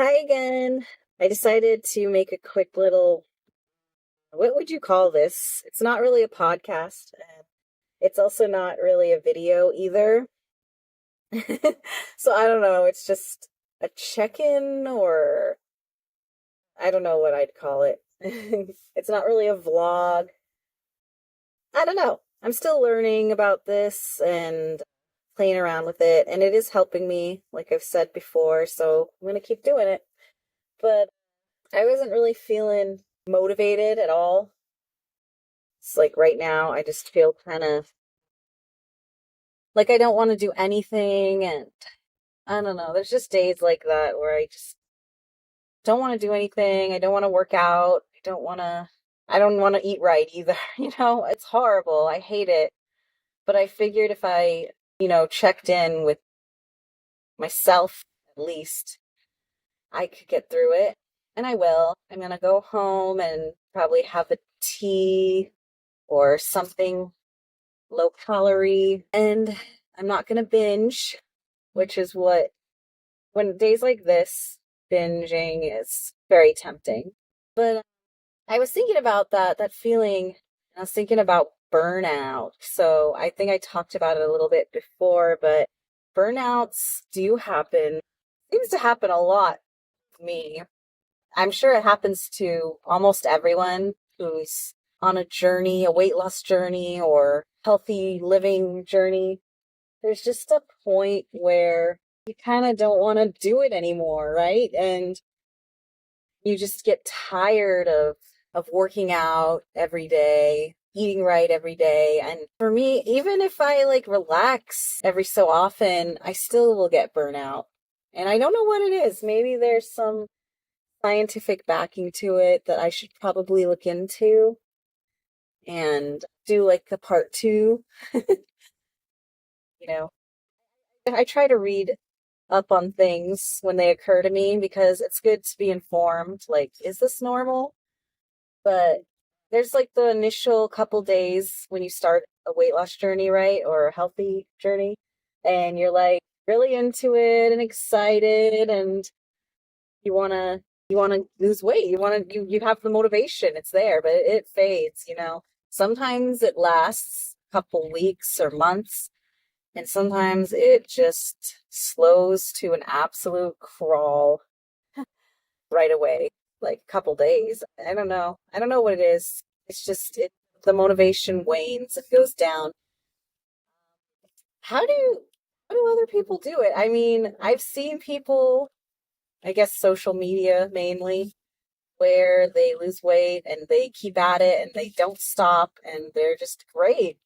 Hi again. I decided to make a quick little, what would you call this? It's not really a podcast, and it's also not really a video either. So I don't know, it's just a check-in or I don't know what I'd call it. It's not really a vlog. I don't know. I'm still learning about this and playing around with it, and it is helping me, like I've said before, so I'm gonna keep doing it. But I wasn't really feeling motivated at all. It's like right now, I just feel kind of like I don't want to do anything. And I don't know, there's just days like that where I just don't want to do anything. I don't want to work out. I don't want to eat right either. It's horrible. I hate it. But I figured if I, checked in with myself at least, I could get through it. And I will. I'm going to go home and probably have a tea or something low calorie. And I'm not going to binge, which is when days like this, binging is very tempting. But I was thinking about that feeling. I was thinking about burnout. So I think I talked about it a little bit before, but burnouts do happen. Seems to happen a lot to me. I'm sure it happens to almost everyone who's on a journey, a weight loss journey or healthy living journey. There's just a point where you kind of don't want to do it anymore, right? And you just get tired of working out every day, eating right every day. And for me, even if I like relax every so often, I still will get burnout. And I don't know what it is. Maybe there's some scientific backing to it that I should probably look into and do like a part two. You know, I try to read up on things when they occur to me because it's good to be informed. Like, is this normal? But there's like the initial couple days when you start a weight loss journey, right? Or a healthy journey. And you're like really into it and excited and you wanna you wanna lose weight. You have the motivation, it's there, but it fades. Sometimes it lasts a couple weeks or months, and sometimes it just slows to an absolute crawl right away, like a couple days. I don't know. I don't know what it is. It's just the motivation wanes, it goes down. How do how do other people do it? I mean, I've seen people, I guess social media mainly, where they lose weight and they keep at it and they don't stop and they're just great.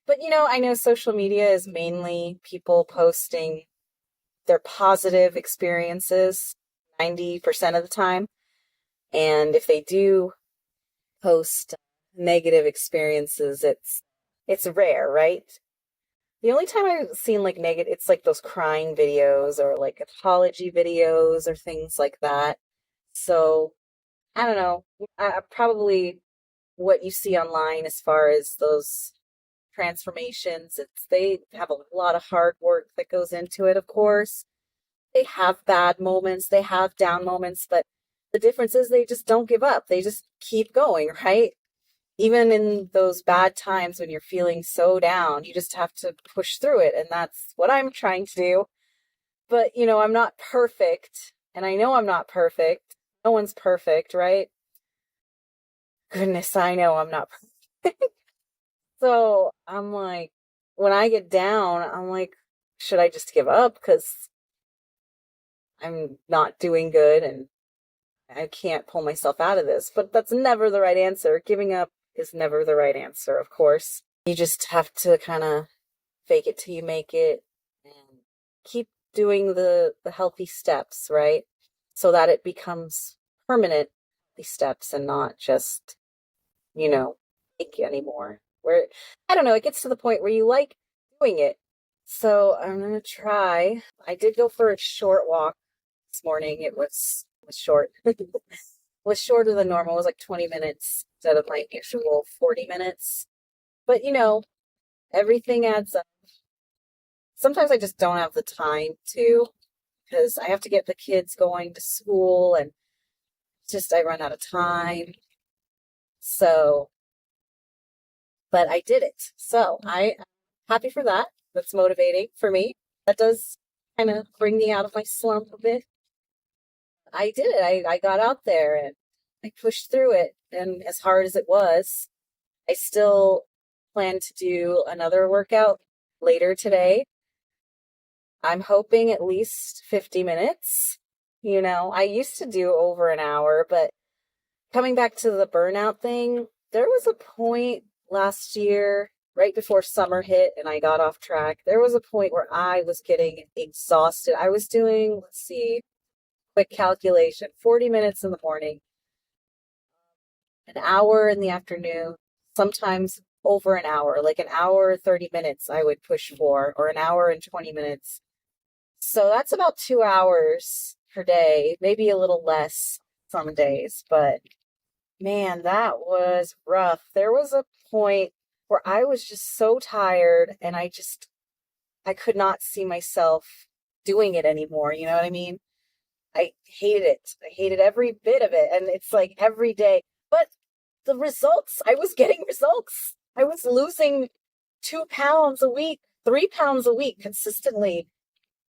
But I know social media is mainly people posting their positive experiences 90% of the time. And if they do post negative experiences, it's rare, right? The only time I've seen like negative, it's like those crying videos or like apology videos or things like that. So I don't know. Probably what you see online as far as those transformations, they have a lot of hard work that goes into it, of course. They have bad moments, they have down moments, but the difference is they just don't give up. They just keep going, right? Even in those bad times when you're feeling so down, you just have to push through it. And that's what I'm trying to do. But, I'm not perfect. And I know I'm not perfect. No one's perfect, right? Goodness, I know I'm not perfect. So I'm like, when I get down, I'm like, should I just give up? Because I'm not doing good and I can't pull myself out of this. But that's never the right answer. Giving up is never the right answer, of course. You just have to kind of fake it till you make it and keep doing the healthy steps, right? So that it becomes permanent healthy steps and not just, fake anymore. Where, I don't know, it gets to the point where you like doing it. So I'm going to try. I did go for a short walk this morning. It was short. It was shorter than normal. It was like 20 minutes instead of my usual 40 minutes. But everything adds up. Sometimes I just don't have the time to. because I have to get the kids going to school and just I run out of time. So, but I did it. So I'm happy for that. That's motivating for me. That does kind of bring me out of my slump a bit. I did it. I got out there and I pushed through it. And as hard as it was, I still plan to do another workout later today. I'm hoping at least 50 minutes. I used to do over an hour, but coming back to the burnout thing, there was a point last year, right before summer hit and I got off track. There was a point where I was getting exhausted. I was doing, let's see, quick calculation, 40 minutes in the morning, an hour in the afternoon, sometimes over an hour, like an hour, 30 minutes I would push for, or an hour and 20 minutes. So that's about 2 hours per day, maybe a little less some days, but man, that was rough. There was a point where I was just so tired and I could not see myself doing it anymore. You know what I mean? I hated it. I hated every bit of it. And it's like every day. But the results, I was getting results. I was losing 2 pounds a week, 3 pounds a week consistently.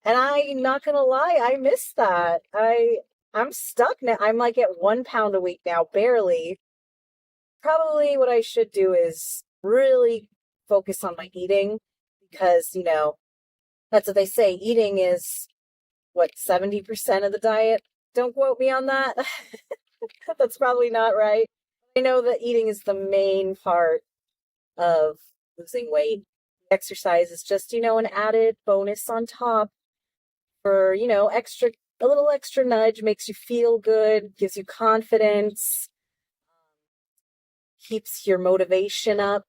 And I'm not gonna lie, I miss that. I'm stuck now. I'm like at 1 pound a week now, barely. Probably what I should do is really focus on my eating because, that's what they say. Eating is what, 70% of the diet? Don't quote me on that. That's probably not right. I know that eating is the main part of losing weight. Exercise is just, an added bonus on top for, a little extra nudge, makes you feel good, gives you confidence, keeps your motivation up.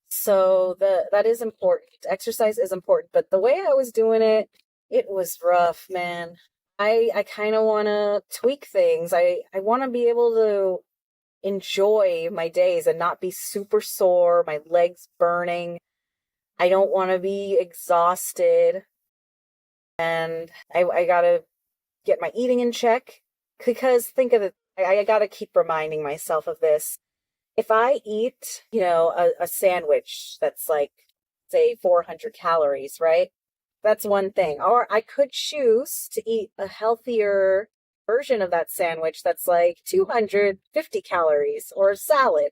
So that is important. Exercise is important, but the way I was doing it, it was rough, man. I kind of want to tweak things. I want to be able to enjoy my days and not be super sore, my legs burning. I don't want to be exhausted. And I got to get my eating in check because think of it, I got to keep reminding myself of this. If I eat, a sandwich that's like, say, 400 calories, right? That's one thing. Or I could choose to eat a healthier version of that sandwich that's like 250 calories or a salad.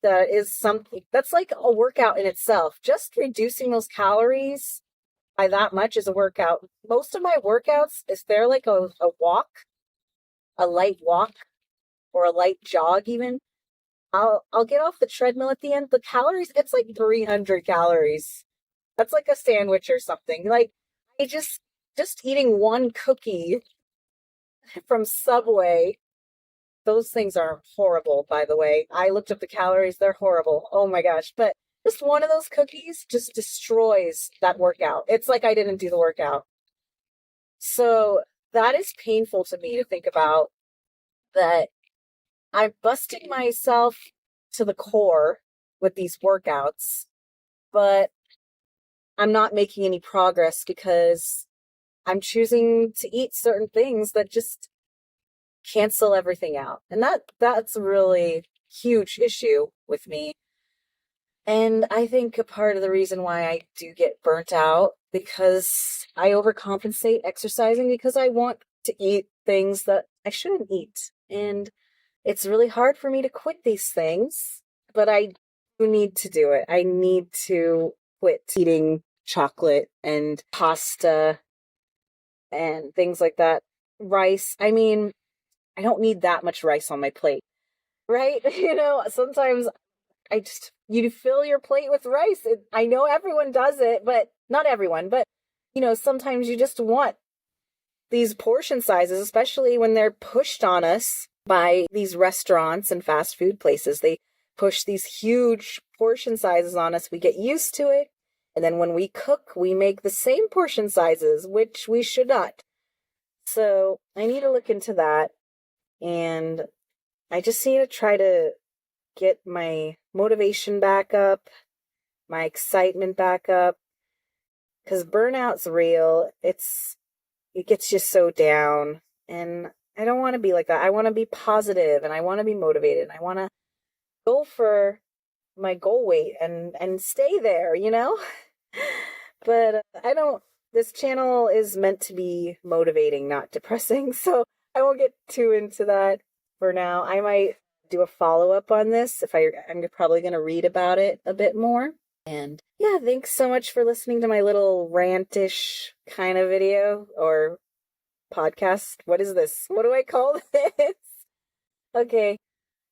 That is something that's like a workout in itself. Just reducing those calories by that much is a workout. Most of my workouts, is there like a walk, a light walk, or a light jog even. I'll get off the treadmill at the end. The calories, it's like 300 calories. That's like a sandwich or something. Like I just eating one cookie from Subway. Those things are horrible, by the way. I looked up the calories. They're horrible. Oh my gosh. But just one of those cookies just destroys that workout. It's like I didn't do the workout. So that is painful to me to think about, that I'm busting myself to the core with these workouts, but I'm not making any progress because I'm choosing to eat certain things that just cancel everything out. And that's a really huge issue with me. And I think a part of the reason why I do get burnt out, because I overcompensate exercising because I want to eat things that I shouldn't eat. And it's really hard for me to quit these things, but I do need to do it. I need to quit eating chocolate and pasta and things like that. Rice. I mean, I don't need that much rice on my plate, right? Sometimes you fill your plate with rice. I know everyone does it, but not everyone, but sometimes you just want these portion sizes, especially when they're pushed on us by these restaurants and fast food places. They push these huge portion sizes on us. We get used to it. And then when we cook, we make the same portion sizes, which we should not. So I need to look into that. And I just need to try to get my motivation back up, my excitement back up. because burnout's real. It gets you so down, and I don't want to be like that. I want to be positive, and I want to be motivated, and I want to go for my goal weight and stay there, you know? But I don't, this channel is meant to be motivating, not depressing. So I won't get too into that for now. I might do a follow-up on this I'm probably going to read about it a bit more. And yeah, thanks so much for listening to my little rantish kind of video or podcast. What is this? What do I call this? Okay.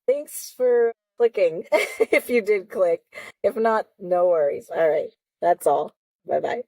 Thanks for clicking if you did click. If not, no worries. All right. That's all. Bye bye.